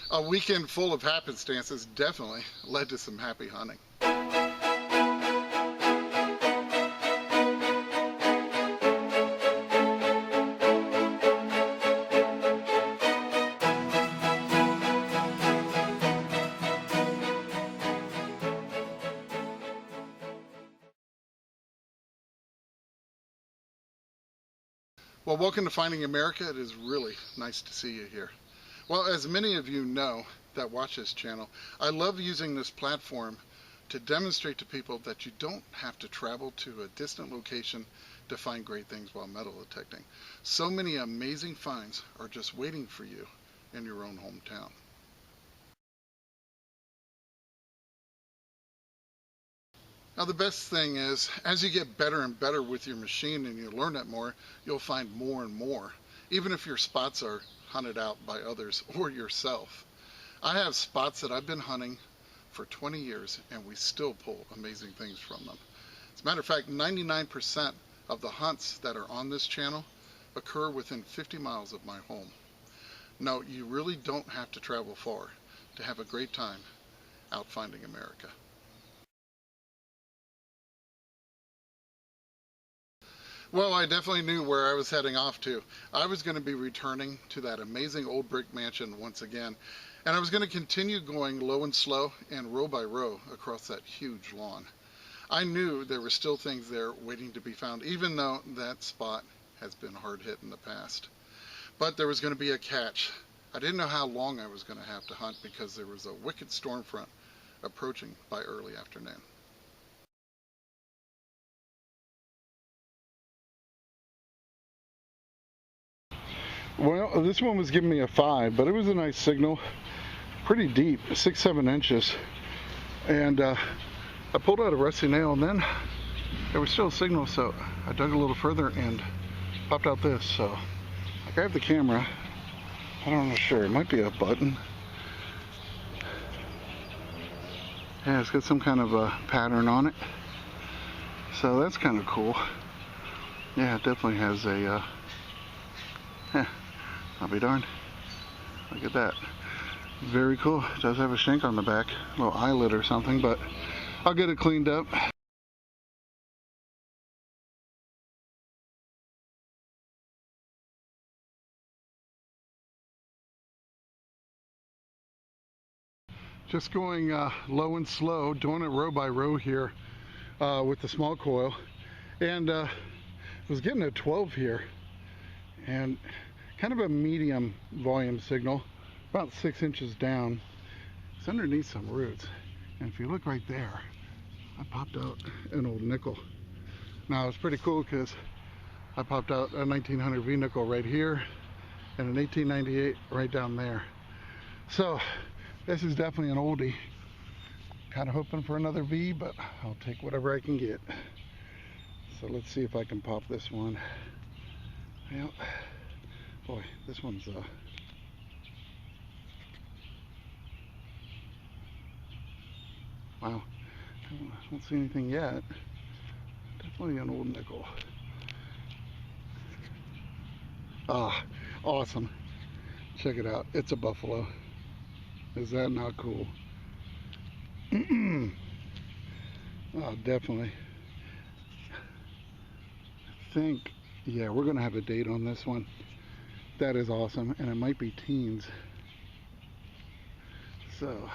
A weekend full of happenstances definitely led to some happy hunting. Well, welcome to Finding America. It is really nice to see you here. Well, as many of you know that watch this channel, I love using this platform to demonstrate to people that you don't have to travel to a distant location to find great things while metal detecting. So many amazing finds are just waiting for you in your own hometown. Now the best thing is, as you get better and better with your machine and you learn it more, you'll find more and more, even if your spots are hunted out by others or yourself. I have spots that I've been hunting for 20 years and we still pull amazing things from them. As a matter of fact, 99% of the hunts that are on this channel occur within 50 miles of my home. No, you really don't have to travel far to have a great time out finding America. Well, I definitely knew where I was heading off to. I was going to be returning to that amazing old brick mansion once again, and I was going to continue going low and slow and row by row across that huge lawn. I knew there were still things there waiting to be found, even though that spot has been hard hit in the past. But there was going to be a catch. I didn't know how long I was going to have to hunt because there was a wicked storm front approaching by early afternoon. Well, this one was giving me a 5, but it was a nice signal, pretty deep, 6-7 inches. And I pulled out a rusty nail, and then there was still a signal, so I dug a little further and popped out this. So I grabbed the camera. I don't know, sure, it might be a button. Yeah, it's got some kind of a pattern on it. So that's kind of cool. Yeah, it definitely has a, I'll be darned. Look at that. Very cool. It does have a shank on the back, a little eyelid or something, but I'll get it cleaned up. Just going low and slow, doing it row by row here with the small coil, and was getting a 12 here, and kind of a medium volume signal, about 6 inches down. It's underneath some roots, and if you look right there, I popped out an old nickel. Now it's pretty cool because I popped out a 1900 V nickel right here and an 1898 right down there. So this is definitely an oldie. Kind of hoping for another V, but I'll take whatever I can get. So let's see if I can pop this one. Yep. Boy, this one's wow. I don't see anything yet. Definitely an old nickel. Ah, awesome. Check it out. It's a buffalo. Is that not cool? Oh, definitely. I think, yeah, we're gonna have a date on this one. That is awesome, and it might be teens. So,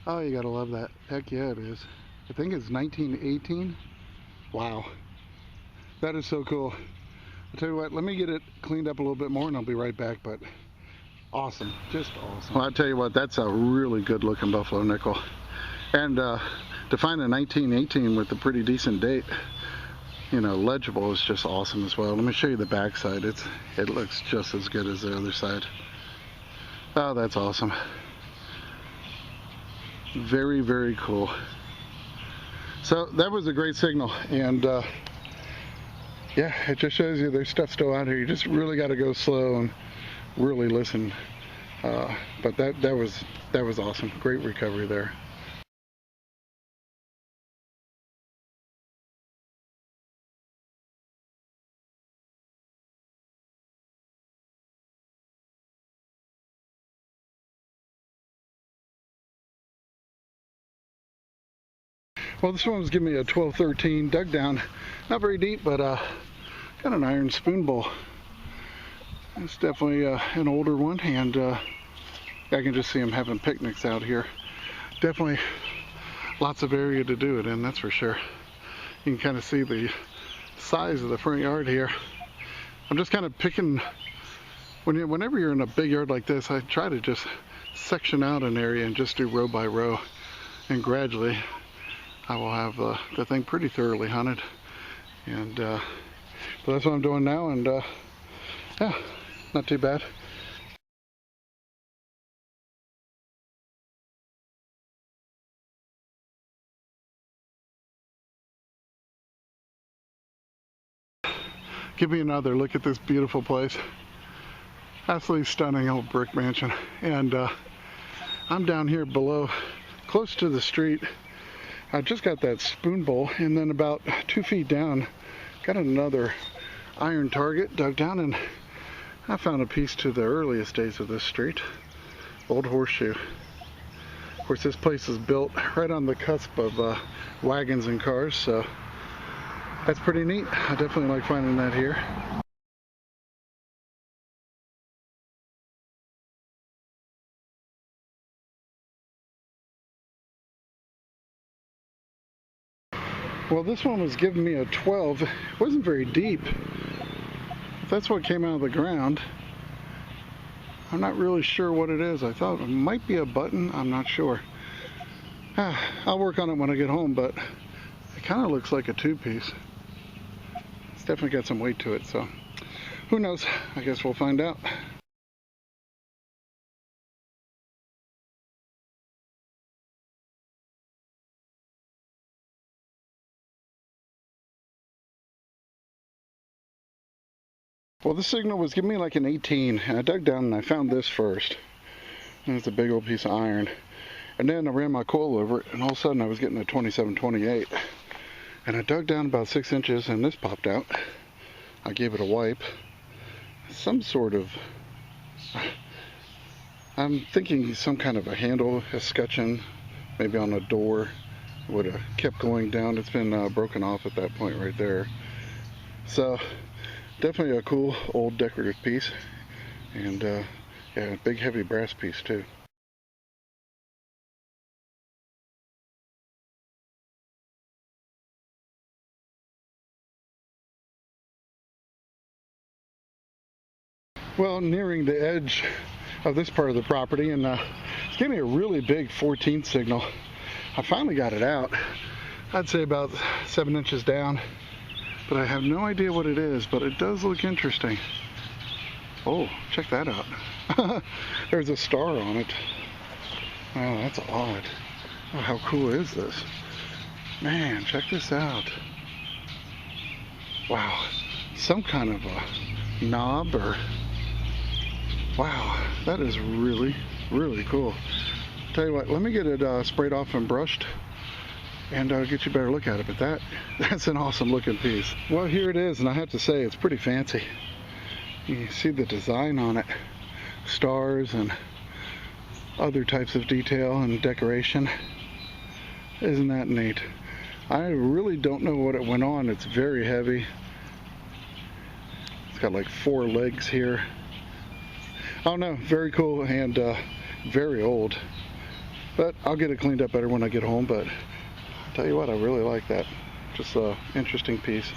oh, you gotta love that. Heck yeah, it is. I think it's 1918. Wow, that is so cool. I'll tell you what, let me get it cleaned up a little bit more and I'll be right back, but awesome, just awesome. Well, I'll tell you what, that's a really good looking buffalo nickel. And to find a 1918 with a pretty decent date, you know, legible, is just awesome as well. Let me show you the back side. It looks just as good as the other side. Oh, that's awesome. Very, very cool. So that was a great signal, and yeah, it just shows you there's stuff still out here. You just really got to go slow and really listen. But that was awesome. Great recovery there. Well, this one was giving me a 12-13, dug down, not very deep, but got an iron spoon bowl. It's definitely an older one, and I can just see them having picnics out here. Definitely lots of area to do it in, that's for sure. You can kind of see the size of the front yard here. I'm just kind of picking, whenever you're in a big yard like this, I try to just section out an area and just do row by row, and gradually I will have the thing pretty thoroughly hunted. And but that's what I'm doing now, and yeah, not too bad. Give me another look at this beautiful place. Absolutely stunning old brick mansion. And I'm down here below, close to the street. I just got that spoon bowl, and then about 2 feet down, got another iron target, dug down, and I found a piece to the earliest days of this street. Old horseshoe. Of course, this place is built right on the cusp of wagons and cars, so that's pretty neat. I definitely like finding that here. Well, this one was giving me a 12. It wasn't very deep. That's what came out of the ground. I'm not really sure what it is. I thought it might be a button. I'm not sure. I'll work on it when I get home, but it kind of looks like a two-piece. It's definitely got some weight to it, so who knows? I guess we'll find out. Well, this signal was giving me like an 18, and I dug down and I found this first. And it's a big old piece of iron. And then I ran my coil over it, and all of a sudden I was getting a 27-28. And I dug down about 6 inches, and this popped out. I gave it a wipe. Some sort of, I'm thinking some kind of a handle escutcheon, maybe on a door. Would have kept going down. It's been broken off at that point right there. So definitely a cool old decorative piece, and yeah, a big heavy brass piece too. Well, nearing the edge of this part of the property, and it's giving me a really big 14 signal. I finally got it out. I'd say about 7 inches down, but I have no idea what it is, but it does look interesting. Oh, check that out. There's a star on it. Oh, that's odd. Oh, how cool is this? Man, check this out. Wow, some kind of a knob or... Wow, that is really, really cool. Tell you what, let me get it sprayed off and brushed, and get you a better look at it. But that's an awesome looking piece. Well, here it is, and I have to say it's pretty fancy. You see the design on it, stars and other types of detail and decoration. Isn't that neat? I really don't know what it went on. It's very heavy. It's got like 4 legs here. I don't know, very cool, and very old. But I'll get it cleaned up better when I get home. But I'll tell you what, I really like that. Just an interesting piece.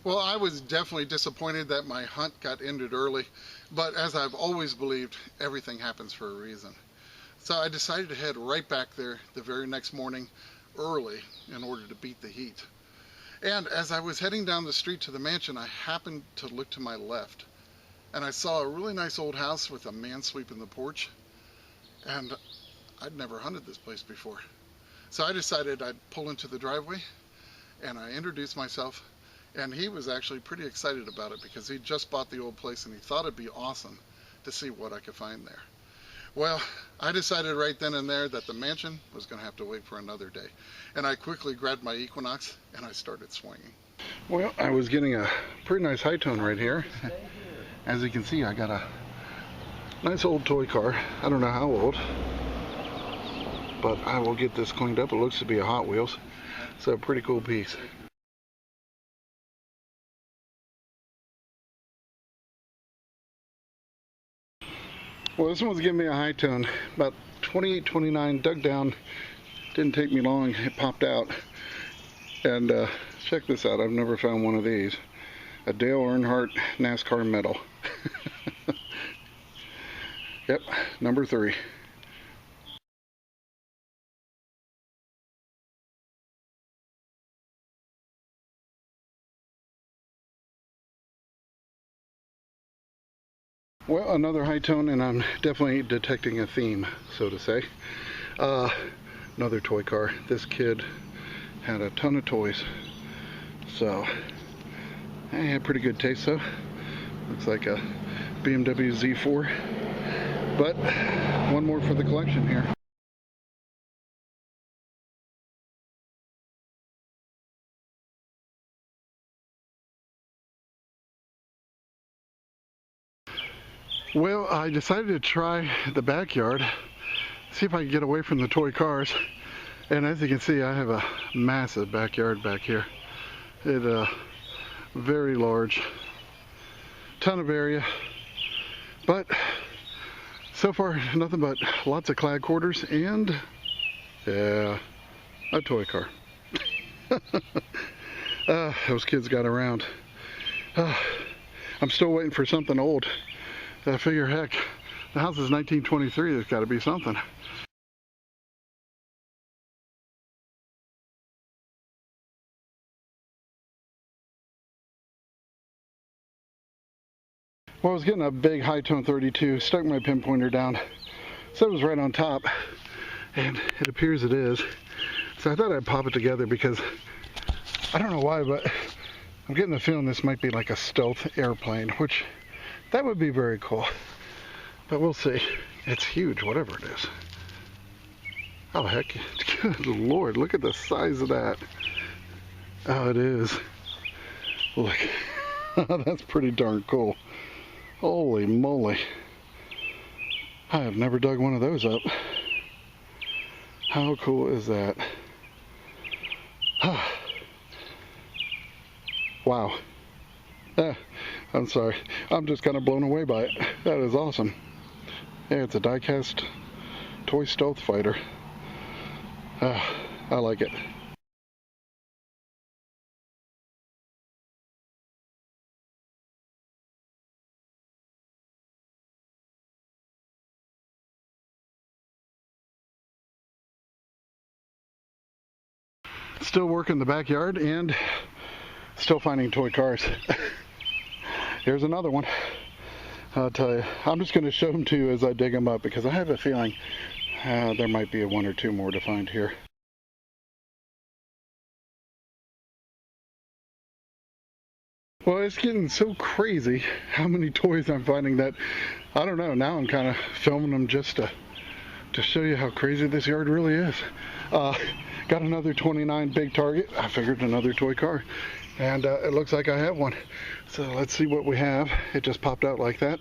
Well, I was definitely disappointed that my hunt got ended early, but as I've always believed, everything happens for a reason. So I decided to head right back there the very next morning early in order to beat the heat. And as I was heading down the street to the mansion, I happened to look to my left, and I saw a really nice old house with a man sweeping the porch, and I'd never hunted this place before. So I decided I'd pull into the driveway, and I introduced myself. And he was actually pretty excited about it because he just bought the old place and he thought it'd be awesome to see what I could find there. Well, I decided right then and there that the mansion was going to have to wait for another day. And I quickly grabbed my Equinox and I started swinging. Well, I was getting a pretty nice high tone right here. As you can see, I got a nice old toy car. I don't know how old, but I will get this cleaned up. It looks to be a Hot Wheels. So, pretty cool piece. Well, this one's giving me a high tone, about 28, 29, dug down, didn't take me long, it popped out. And check this out, I've never found one of these. A Dale Earnhardt NASCAR medal. Yep, number 3. Well, another high tone, and I'm definitely detecting a theme, so to say. Another toy car. This kid had a ton of toys, so he had pretty good taste. So looks like a BMW Z4, but one more for the collection here. Well, I decided to try the backyard, see if I can get away from the toy cars. And as you can see, I have a massive backyard back here. It's very large, ton of area, but so far nothing but lots of clad quarters and yeah, a toy car. Those kids got around. I'm still waiting for something old. I figure, heck, the house is 1923, there's got to be something. Well, I was getting a big high tone 32, stuck my pinpointer down, so it was right on top, and it appears it is. So I thought I'd pop it together because, I don't know why, but I'm getting the feeling this might be like a stealth airplane, which that would be very cool, but we'll see. It's huge, whatever it is. Oh heck, good Lord, look at the size of that. Oh, it is. Look, that's pretty darn cool. Holy moly. I have never dug one of those up. How cool is that? Wow. I'm sorry. I'm just kind of blown away by it. That is awesome. Yeah, it's a die-cast toy stealth fighter. I like it. Still working the backyard and still finding toy cars. Here's another one. I'll tell you, I'm just going to show them to you as I dig them up because I have a feeling there might be one or two more to find here. Well, it's getting so crazy how many toys I'm finding that, I don't know, now I'm kind of filming them just to show you how crazy this yard really is. Got another 29 big target. I figured another toy car. And it looks like I have one. So let's see what we have. It just popped out like that.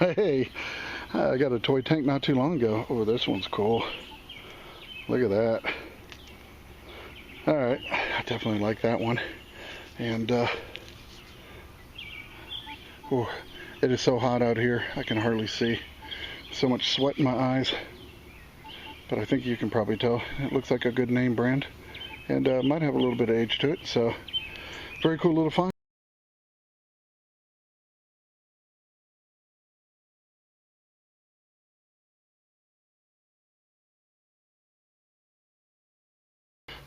Hey, I got a toy tank not too long ago. Oh, this one's cool. Look at that. All right, I definitely like that one. And oh, it is so hot out here. I can hardly see. So much sweat in my eyes. But I think you can probably tell. It looks like a good name brand. And might have a little bit of age to it, so very cool little find.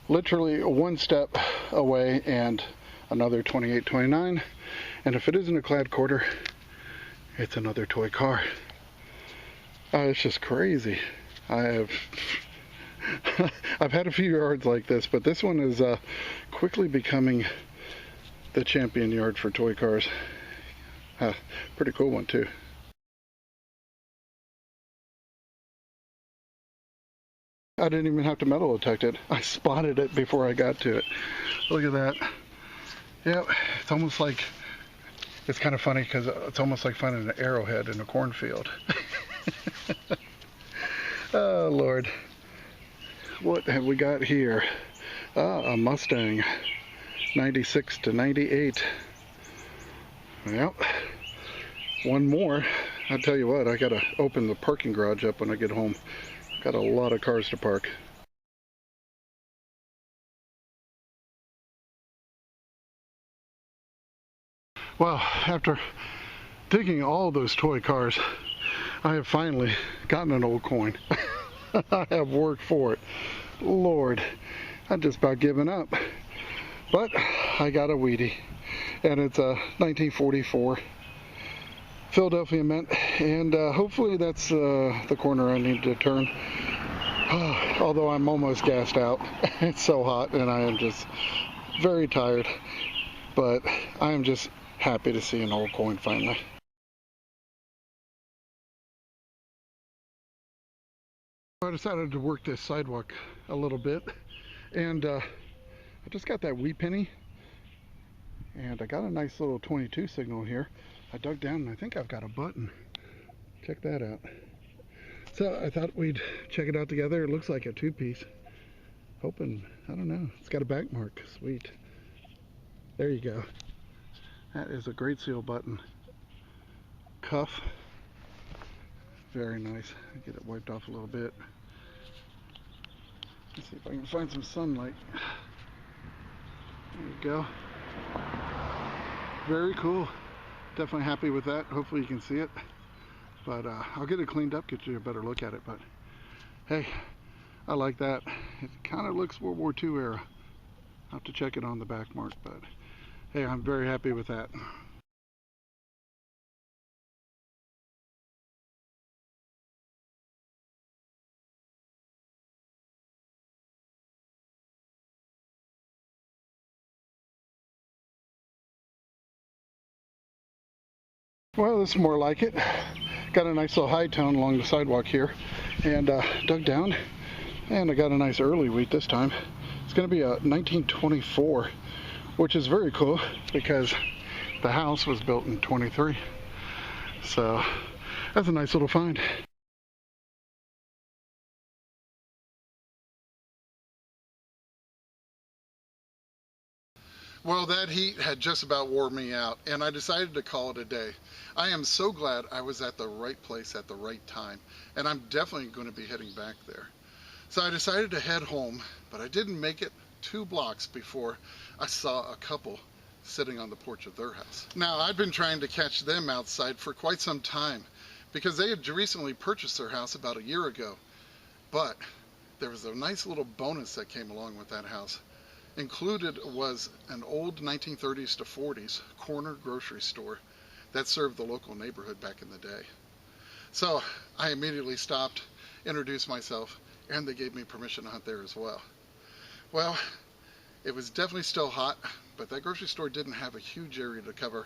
Literally one step away and another 28, 29, and if it isn't a clad quarter, it's another toy car. It's just crazy. I've had a few yards like this, but this one is quickly becoming the champion yard for toy cars. Pretty cool one too. I didn't even have to metal detect it. I spotted it before I got to it. Look at that. Yep, it's almost like, it's kind of funny because it's almost like finding an arrowhead in a cornfield. Oh Lord. What have we got here? A Mustang. 96 to 98. Well, one more. I'll tell you what, I gotta open the parking garage up when I get home. Got a lot of cars to park. Well, after digging all those toy cars, I have finally gotten an old coin. I have worked for it. Lord, I've just about given up. But I got a Wheatie, and it's a 1944 Philadelphia Mint, and hopefully that's the corner I need to turn. Although I'm almost gassed out. It's so hot and I am just very tired, but I am just happy to see an old coin finally. I decided to work this sidewalk a little bit, and I just got that wee penny, and I got a nice little 22 signal here. I dug down and I think I've got a button. Check that out. So I thought we'd check it out together. It looks like a two-piece. Hoping, I don't know, it's got a back mark. Sweet. There you go. That is a Great Seal button. Cuff. Very nice. Get it wiped off a little bit. Let's see if I can find some sunlight. There you go. Very cool. Definitely happy with that. Hopefully you can see it. But I'll get it cleaned up, get you a better look at it. But hey, I like that. It kind of looks World War II era. I'll have to check it on the back mark, but hey, I'm very happy with that. Well, this is more like it. Got a nice little high tone along the sidewalk here, and dug down, and I got a nice early wheat this time. It's going to be a 1924, which is very cool because the house was built in 23. So that's a nice little find. Well, that heat had just about wore me out, and I decided to call it a day. I am so glad I was at the right place at the right time, and I'm definitely going to be heading back there. So I decided to head home, but I didn't make it 2 blocks before I saw a couple sitting on the porch of their house. Now, I'd been trying to catch them outside for quite some time because they had recently purchased their house about a year ago, but there was a nice little bonus that came along with that house. Included was an old 1930s to 40s corner grocery store that served the local neighborhood back in the day. So I immediately stopped, introduced myself, and they gave me permission to hunt there as well. Well, it was definitely still hot, but that grocery store didn't have a huge area to cover,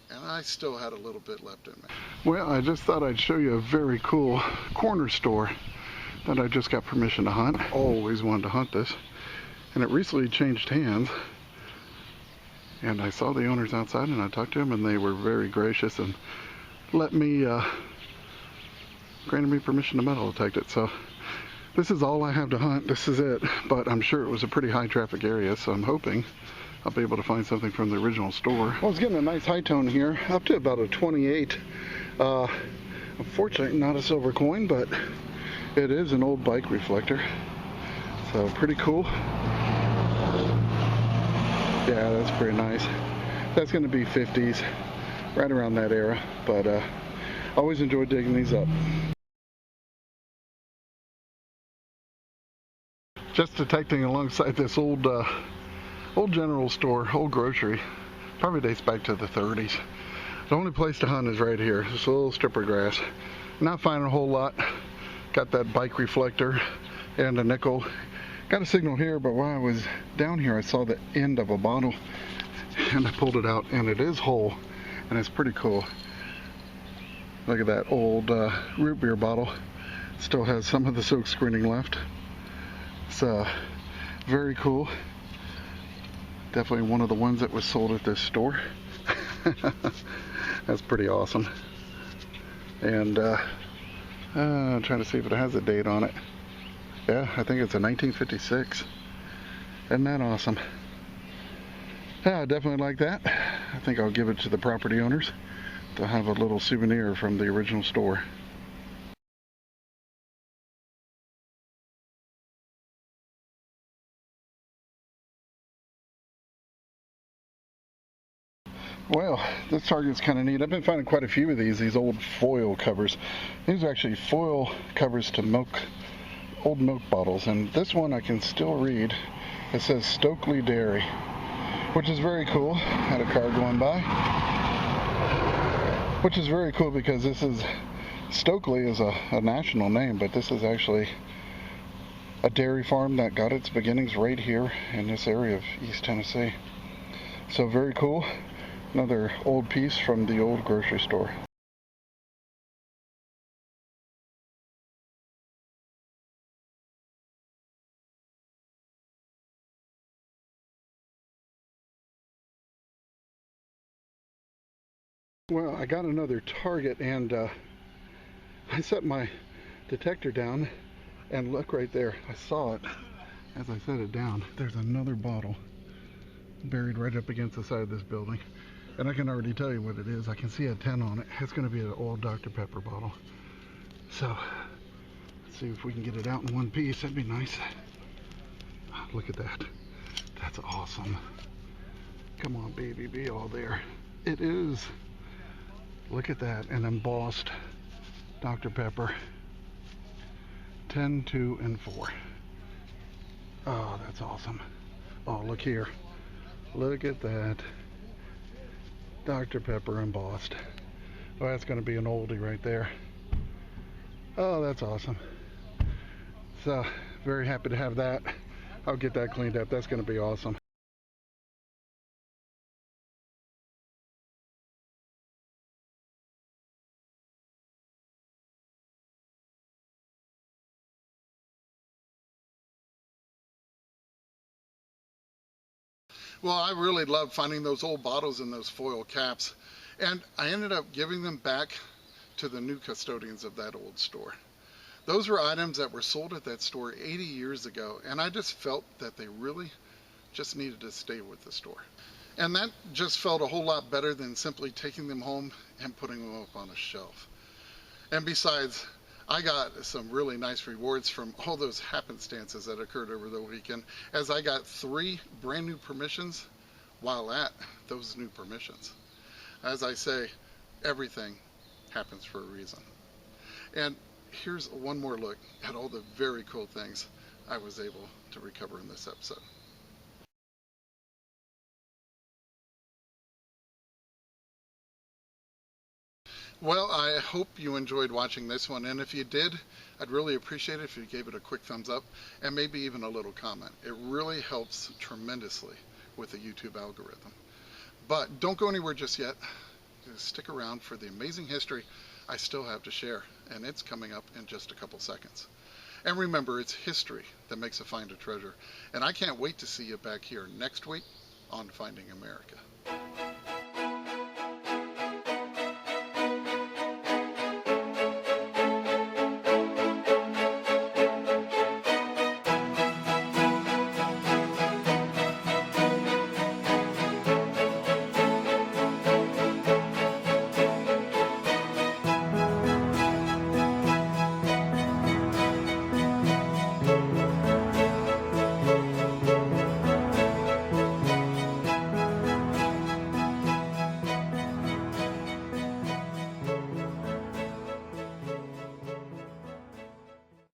and I still had a little bit left in me. Well, I just thought I'd show you a very cool corner store that I just got permission to hunt. Always wanted to hunt this. And it recently changed hands, and I saw the owners outside and I talked to them, and they were very gracious and let me granted me permission to metal detect it. So this is all I have to hunt. This is it, but I'm sure it was a pretty high traffic area, so I'm hoping I'll be able to find something from the original store. I was getting a nice high tone here, up to about a 28. Unfortunately not a silver coin, but it is an old bike reflector, so pretty cool. Yeah, that's pretty nice. That's going to be 50s, right around that era, but always enjoy digging these up. Just detecting alongside this old general store, old grocery, probably dates back to the 30s. The only place to hunt is right here, this little strip of grass. Not finding a whole lot. Got that bike reflector and a nickel. Got a signal here, but while I was down here I saw the end of a bottle and I pulled it out, and it is whole. and it's pretty cool. Look at that old root beer bottle. Still has some of the silk screening left. It's very cool. Definitely one of the ones that was sold at this store. That's pretty awesome. And I'm trying to see if it has a date on it. Yeah, I think it's a 1956. Isn't that awesome? Yeah, I definitely like that. I think I'll give it to the property owners to have a little souvenir from the original store. Well, this target's kind of neat. I've been finding quite a few of these old foil covers. These are actually foil covers to old milk bottles, and this one I can still read. It says Stokely Dairy, which is very cool. Had a car going by, which is very cool because this is Stokely is a national name, but this is actually a dairy farm that got its beginnings right here in this area of East Tennessee. So very cool. Another old piece from the old grocery store. Well, I got another target, and I set my detector down, and look right there. I saw it as I set it down. There's another bottle buried right up against the side of this building, and I can already tell you what it is. I can see a 10 on it. It's going to be an old Dr. Pepper bottle. So let's see if we can get it out in one piece. That'd be nice. Look at that. That's awesome. Come on, baby, be all there. It is. Look at that, an embossed Dr. Pepper. 10, 2, and 4. Oh, that's awesome. Oh, look here. Look at that. Dr. Pepper embossed. Oh, that's going to be an oldie right there. Oh, that's awesome. So, very happy to have that. I'll get that cleaned up. That's going to be awesome. Well, I really love finding those old bottles and those foil caps, and I ended up giving them back to the new custodians of that old store. Those were items that were sold at that store 80 years ago, and I just felt that they really just needed to stay with the store. And that just felt a whole lot better than simply taking them home and putting them up on a shelf. And besides, I got some really nice rewards from all those happenstances that occurred over the weekend, as I got 3 brand new permissions while at those new permissions. As I say, everything happens for a reason. And here's one more look at all the very cool things I was able to recover in this episode. Well, I hope you enjoyed watching this one, and if you did, I'd really appreciate it if you gave it a quick thumbs up and maybe even a little comment. It really helps tremendously with the YouTube algorithm. But don't go anywhere just yet. Just stick around for the amazing history I still have to share, and it's coming up in just a couple seconds. And remember, it's history that makes a find a treasure, and I can't wait to see you back here next week on Finding America.